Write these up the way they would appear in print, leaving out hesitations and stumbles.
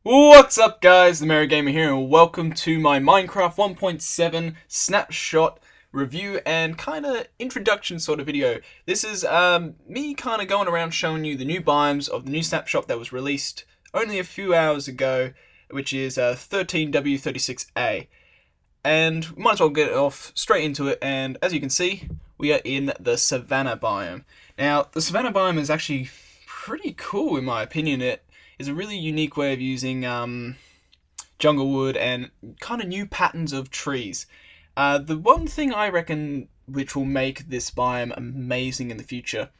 What's up guys, the Merry Gamer here and welcome to my Minecraft 1.7 snapshot review and kinda introduction sort of video. This is me kinda going around showing you the new biomes of the new snapshot that was released only a few hours ago, which is 13W36A. And might as well get off straight into it, and as you can see, we are in the Savannah biome. Now, the Savannah biome is actually pretty cool in my opinion. It is a really unique way of using jungle wood and kind of new patterns of trees. The one thing I reckon which will make this biome amazing in the future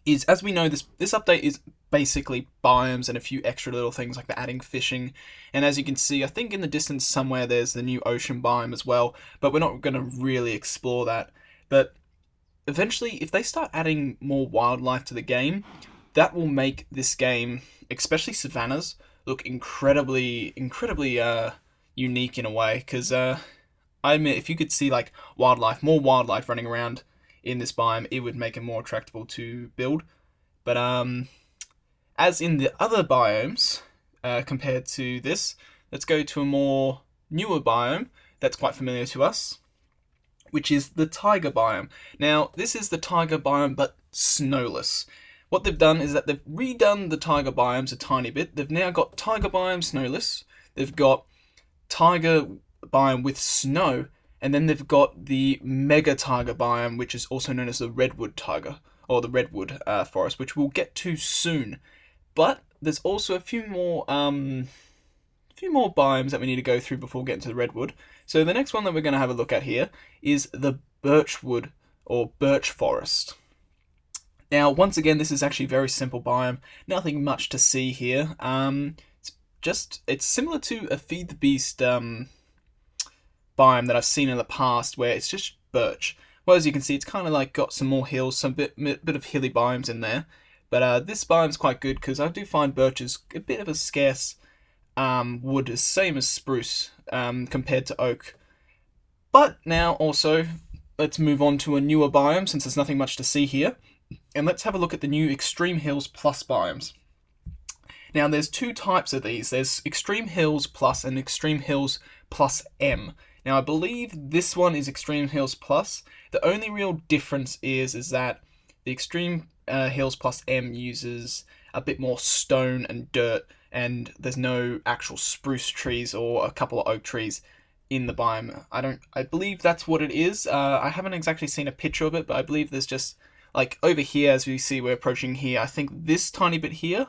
is, as we know, this update is basically biomes and a few extra little things like the adding fishing. And as you can see, I think in the distance somewhere there's the new ocean biome as well, but we're not going to really explore that. But eventually, if they start adding more wildlife to the game, that will make this game, especially savannas, look incredibly unique in a way. Because I admit, if you could see like more wildlife running around in this biome, it would make it more attractable to build. But as in the other biomes, compared to this, let's go to a more newer biome that's quite familiar to us, which is the Taiga biome. Now, this is the Taiga biome, but snowless. What they've done is that they've redone the Taiga biomes a tiny bit. They've now got Taiga biome snowless, they've got Taiga biome with snow, and then they've got the Mega Taiga biome, which is also known as the Redwood Taiga, or the Redwood forest, which we'll get to soon. But there's also a few more biomes that we need to go through before getting to the Redwood. So the next one that we're going to have a look at here is the Birchwood, or Birch Forest. Now, once again, this is actually a very simple biome. Nothing much to see here. It's similar to a Feed the Beast biome that I've seen in the past, where it's just birch. Well, as you can see, it's kind of like got some more hills, some bit of hilly biomes in there. But this biome's quite good because I do find birch is a bit of a scarce wood, is same as spruce compared to oak. But now also, let's move on to a newer biome since there's nothing much to see here. And let's have a look at the new Extreme Hills Plus biomes. Now, there's two types of these. There's Extreme Hills Plus and Extreme Hills Plus M. Now, I believe this one is Extreme Hills Plus. The only real difference is that the Extreme Hills Plus M uses a bit more stone and dirt, and there's no actual spruce trees or a couple of oak trees in the biome. I believe that's what it is. I haven't exactly seen a picture of it, but I believe there's just, like over here, as we see, we're approaching here. I think this tiny bit here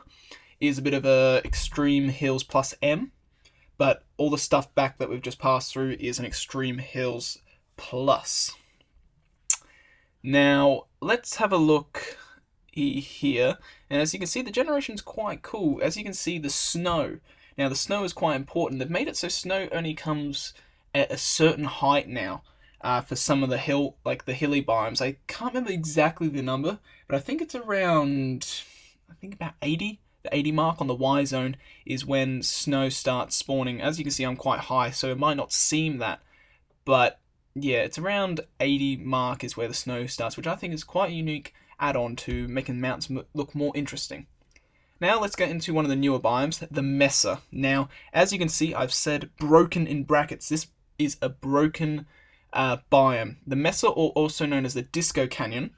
is a bit of a Extreme Hills Plus M, but all the stuff back that we've just passed through is an Extreme Hills Plus. Now, let's have a look here, and as you can see, the generation's quite cool. As you can see, the snow. Now, the snow is quite important. They've made it so snow only comes at a certain height now. For some of the hilly biomes. I can't remember exactly the number, but I think it's around, about 80. The 80 mark on the Y zone is when snow starts spawning. As you can see, I'm quite high, so it might not seem that, but yeah, it's around 80 mark is where the snow starts, which I think is quite a unique add-on to making mountains look more interesting. Now let's get into one of the newer biomes, the Mesa. Now, as you can see, I've said broken in brackets. This is a broken biome. The Mesa, or also known as the Disco Canyon,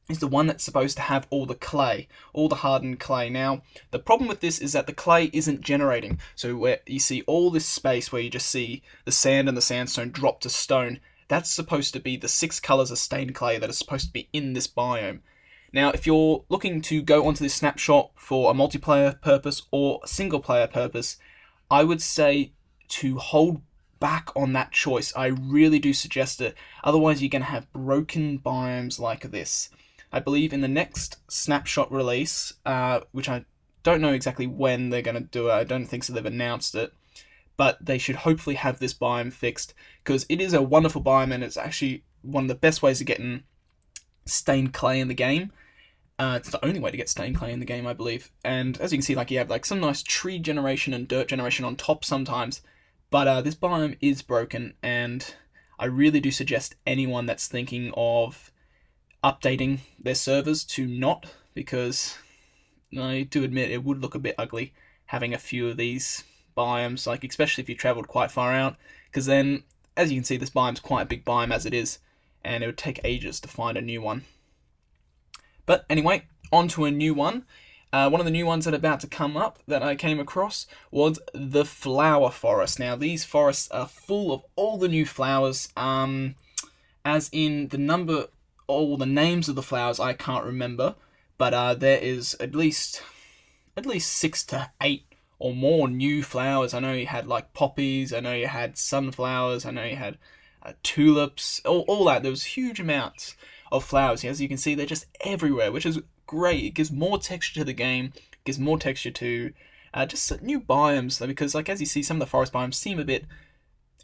is the one that's supposed to have all the clay, all the hardened clay. Now, the problem with this is that the clay isn't generating. So where you see all this space where you just see the sand and the sandstone drop to stone, that's supposed to be the 6 colors of stained clay that are supposed to be in this biome. Now, if you're looking to go onto this snapshot for a multiplayer purpose or a single player purpose, I would say to hold back on that choice. I really do suggest it. Otherwise, you're going to have broken biomes like this. I believe in the next snapshot release, which I don't know exactly when they're going to do it. I don't think so. They've announced it. But they should hopefully have this biome fixed, because it is a wonderful biome and it's actually one of the best ways of getting stained clay in the game. It's the only way to get stained clay in the game, I believe. And as you can see, you have some nice tree generation and dirt generation on top sometimes. But this biome is broken, and I really do suggest anyone that's thinking of updating their servers to not, because I do admit it would look a bit ugly having a few of these biomes, like especially if you travelled quite far out, because then, as you can see, this biome's quite a big biome as it is, and it would take ages to find a new one. But anyway, on to a new one. One of the new ones that are about to come up that I came across was the flower forest. Now, these forests are full of all the new flowers, as in the number, all the names of the flowers I can't remember, but there is at least 6 to 8 or more new flowers. I know you had like poppies, I know you had sunflowers, I know you had tulips, all that. There was huge amounts of flowers. As you can see, they're just everywhere, which is great. It gives more texture to the game, gives more texture to just new biomes, because like as you see, some of the forest biomes seem a bit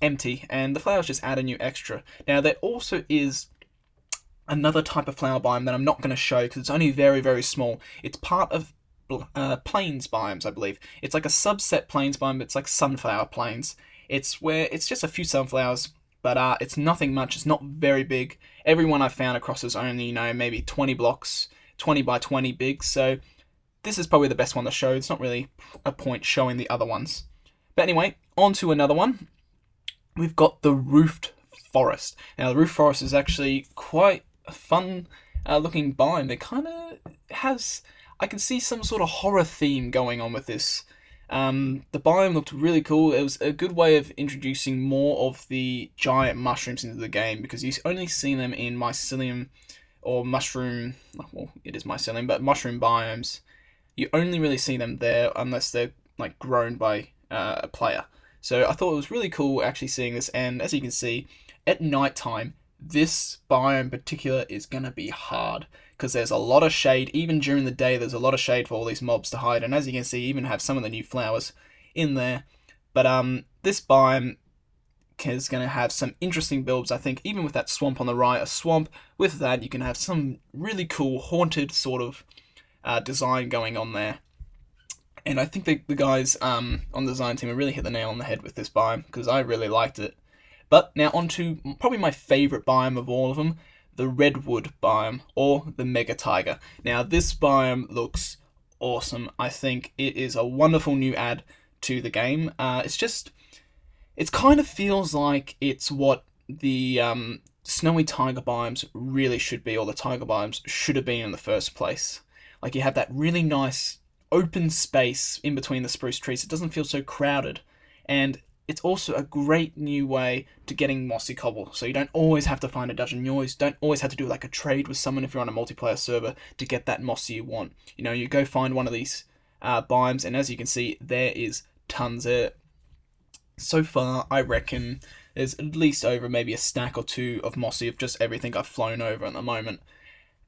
empty, and the flowers just add a new extra. Now there also is another type of flower biome that I'm not going to show because it's only very, very small. It's part of plains biomes, I believe. It's like a subset plains biome, but it's like sunflower plains. It's where it's just a few sunflowers, but it's nothing much. It's not very big. Everyone I've found across is only, maybe 20 blocks, 20 by 20 big, so this is probably the best one to show. It's not really a point showing the other ones. But anyway, on to another one. We've got the roofed forest. Now, the roofed forest is actually quite a fun looking biome. It kind of has, I can see some sort of horror theme going on with this. The biome looked really cool. It was a good way of introducing more of the giant mushrooms into the game, because you only see them in mycelium or mushroom, well, it is mycelium, but mushroom biomes. You only really see them there unless they're like grown by a player. So I thought it was really cool actually seeing this, and as you can see, at nighttime, this biome in particular is going to be hard, because there's a lot of shade. Even during the day, there's a lot of shade for all these mobs to hide, and as you can see, you even have some of the new flowers in there. But this biome is going to have some interesting builds, I think, even with that swamp on the right, a swamp. With that, you can have some really cool haunted sort of design going on there. And I think the guys on the design team have really hit the nail on the head with this biome, because I really liked it. But now on to probably my favourite biome of all of them, the Redwood biome, or the Mega Taiga. Now this biome looks awesome. I think it is a wonderful new add to the game. It kind of feels like it's what the snowy taiga biomes really should be, or the taiga biomes should have been in the first place. Like, you have that really nice open space in between the spruce trees. It doesn't feel so crowded, and it's also a great new way to getting mossy cobble, so you don't always have to find a dungeon. You don't always have to do like a trade with someone if you're on a multiplayer server to get that mossy you want. You go find one of these biomes, and as you can see, there is tons of it. So far, I reckon there's at least over maybe a stack or two of mossy of just everything I've flown over at the moment.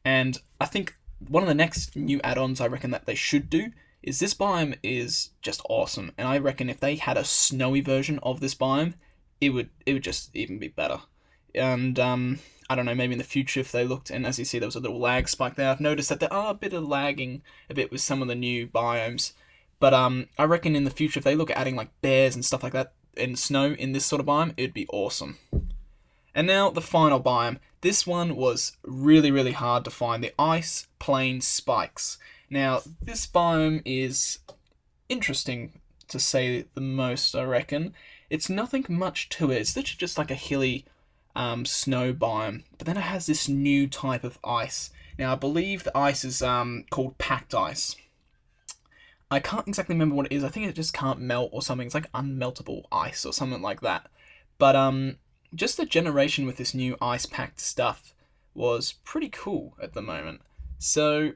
And I think one of the next new add-ons I reckon that they should do is this biome is just awesome, and I reckon if they had a snowy version of this biome, it would just even be better. And I don't know, maybe in the future if they looked, and as you see there was a little lag spike there, I've noticed that there are a bit of lagging a bit with some of the new biomes. But I reckon in the future if they look at adding like bears and stuff like that and snow in this sort of biome, it'd be awesome. And now the final biome. This one was really, really hard to find, the ice plain spikes. Now, this biome is interesting to say the most, I reckon. It's nothing much to it. It's literally just like a hilly snow biome. But then it has this new type of ice. Now, I believe the ice is called packed ice. I can't exactly remember what it is. I think it just can't melt or something. It's like unmeltable ice or something like that. But just the generation with this new ice packed stuff was pretty cool at the moment. So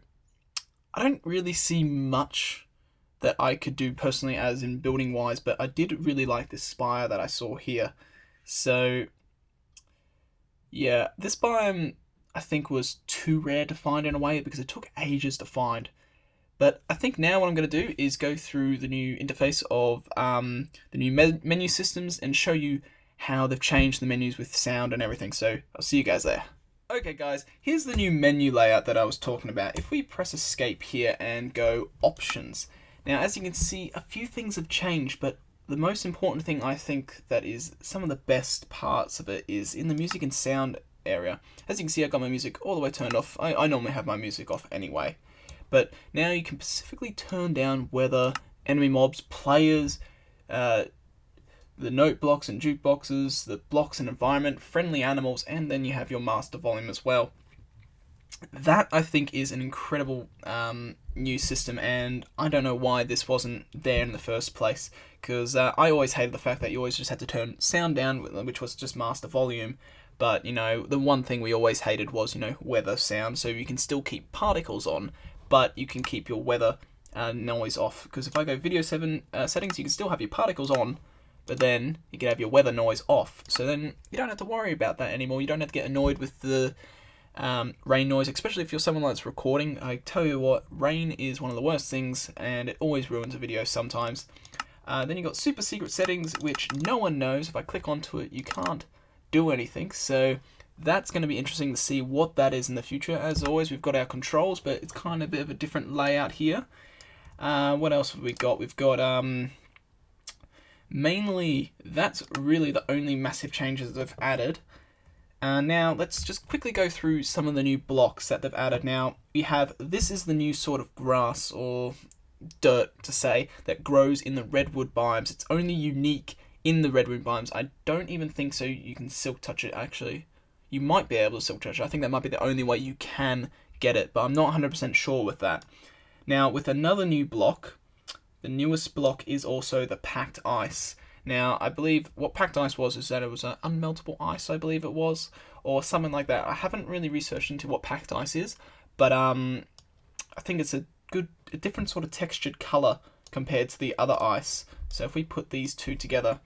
I don't really see much that I could do personally as in building wise, but I did really like this spire that I saw here. So yeah, this biome I think was too rare to find in a way because it took ages to find. But I think now what I'm going to do is go through the new interface of the new menu systems and show you how they've changed the menus with sound and everything. So I'll see you guys there. Okay guys, here's the new menu layout that I was talking about. If we press escape here and go options. Now as you can see, a few things have changed, but the most important thing I think that is some of the best parts of it is in the music and sound area. As you can see, I've got my music all the way turned off. I normally have my music off anyway. But now you can specifically turn down weather, enemy mobs, players, the note blocks and jukeboxes, the blocks and environment, friendly animals, and then you have your master volume as well. That, I think, is an incredible new system, and I don't know why this wasn't there in the first place, because I always hated the fact that you always just had to turn sound down, which was just master volume. But, the one thing we always hated was, weather sound, so you can still keep particles on, but you can keep your weather noise off. Because if I go video 7 settings, you can still have your particles on, but then you can have your weather noise off. So then you don't have to worry about that anymore. You don't have to get annoyed with the rain noise, especially if you're someone that's recording. I tell you what, rain is one of the worst things, and it always ruins a video sometimes. Then you've got super secret settings, which no one knows. If I click onto it, you can't do anything. So that's going to be interesting to see what that is in the future. As always, we've got our controls, but it's kind of a bit of a different layout here. What else have we got? We've got mainly, that's really the only massive changes they've added. Now let's just quickly go through some of the new blocks that they've added. Now we have, this is the new sort of grass or dirt to say that grows in the Redwood biomes. It's only unique in the Redwood biomes. I don't even think so you can silk touch it actually. You might be able to silk touch it. I think that might be the only way you can get it, but I'm not 100% sure with that. Now with another new block, the newest block is also the packed ice. Now, I believe what packed ice was is that it was an unmeltable ice, I believe it was, or something like that. I haven't really researched into what packed ice is, but I think it's a different sort of textured color compared to the other ice. So if we put these two together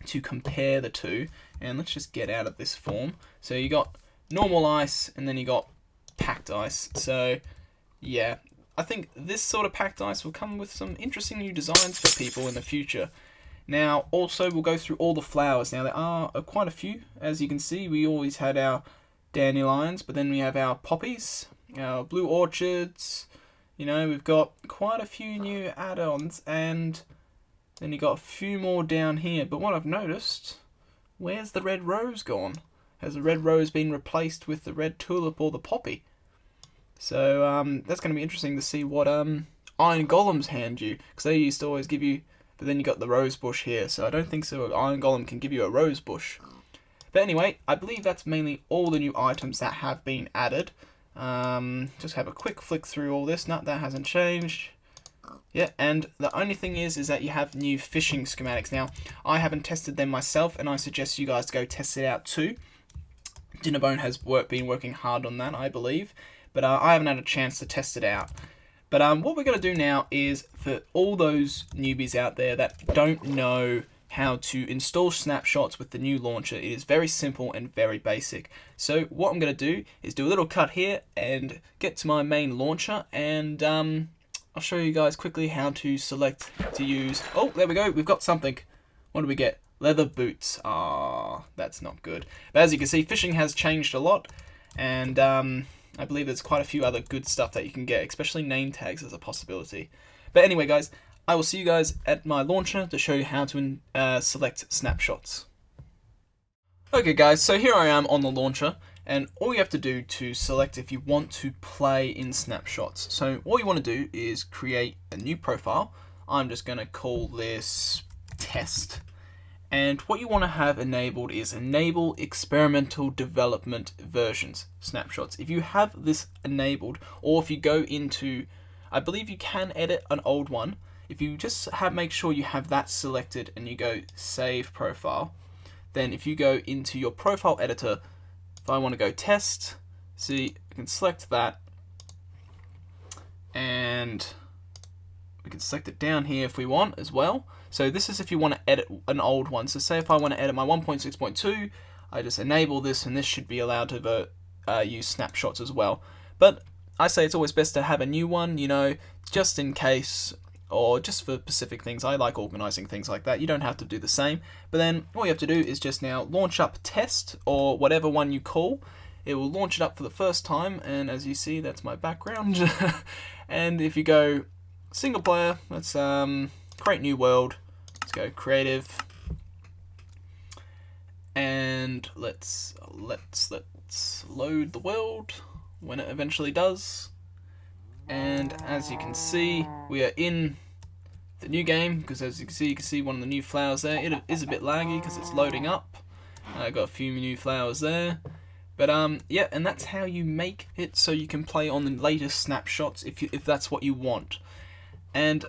to compare the two, and let's just get out of this form. So you got normal ice, and then you got packed ice. So yeah, I think this sort of packed ice will come with some interesting new designs for people in the future. Now, also, we'll go through all the flowers. Now, there are quite a few. As you can see, we always had our dandelions, but then we have our poppies, our blue orchids. We've got quite a few new add-ons, and then you got a few more down here. But what I've noticed, where's the red rose gone? Has the red rose been replaced with the red tulip or the poppy? So, that's going to be interesting to see what iron golems hand you, because they used to always give you. But then you got the rose bush here, so I don't think so. Iron Golem can give you a rose bush. But anyway, I believe that's mainly all the new items that have been added. Just have a quick flick through all this. No, that hasn't changed. Yeah, and the only thing is that you have new fishing schematics. Now, I haven't tested them myself, and I suggest you guys go test it out too. Dinnerbone has been working hard on that, I believe, but I haven't had a chance to test it out. But what we're going to do now is, for all those newbies out there that don't know how to install snapshots with the new launcher, it is very simple and very basic. So what I'm going to do is do a little cut here and get to my main launcher, and I'll show you guys quickly how to select to use. Oh, there we go. We've got something. What do we get? Leather boots. Ah, that's not good. But as you can see, fishing has changed a lot, and I believe there's quite a few other good stuff that you can get, especially name tags as a possibility. But anyway, guys, I will see you guys at my launcher to show you how to select snapshots. Okay, guys, so here I am on the launcher, and all you have to do to select if you want to play in snapshots. So all you want to do is create a new profile. I'm just going to call this test. And what you want to have enabled is enable experimental development versions snapshots. If you have this enabled, or if you go into, I believe you can edit an old one. If you just make sure you have that selected and you go save profile, then if you go into your profile editor, if I want to go test, see, I can select that, and we can select it down here if we want as well. So this is if you want to edit an old one. So say if I want to edit my 1.6.2, I just enable this, and this should be allowed to use snapshots as well. But I say it's always best to have a new one, just in case, or just for specific things. I like organizing things like that. You don't have to do the same. But then all you have to do is just now launch up test, or whatever one you call. It will launch it up for the first time, and as you see, that's my background. And if you go single player, let's create new world. Let's go creative, and let's load the world when it eventually does. And as you can see, we are in the new game, because as you can see one of the new flowers there. It is a bit laggy because it's loading up. I got a few new flowers there. But yeah, and that's how you make it so you can play on the latest snapshots if that's what you want. And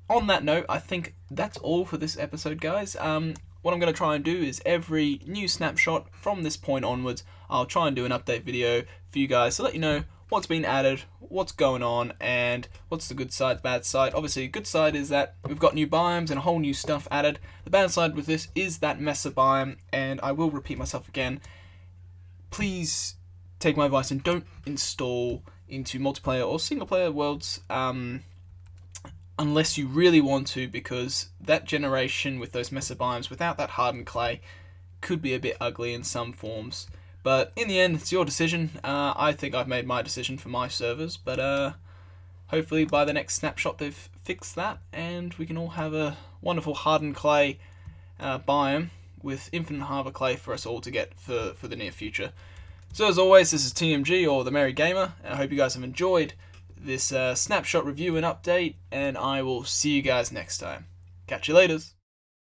on that note, I think that's all for this episode, guys. What I'm going to try and do is every new snapshot from this point onwards, I'll try and do an update video for you guys to let you know what's been added, what's going on, and what's the good side, bad side. Obviously, the good side is that we've got new biomes and a whole new stuff added. The bad side with this is that Mesa biome, and I will repeat myself again. Please take my advice and don't install into multiplayer or single player worlds unless you really want to, because that generation with those Mesa biomes without that hardened clay could be a bit ugly in some forms. But in the end, it's your decision. I think I've made my decision for my servers, but hopefully by the next snapshot they've fixed that and we can all have a wonderful hardened clay biome with infinite harbor clay for us all to get for the near future. So as always, this is TMG, or the Merry Gamer, and I hope you guys have enjoyed this snapshot review and update, and I will see you guys next time. Catch you laters.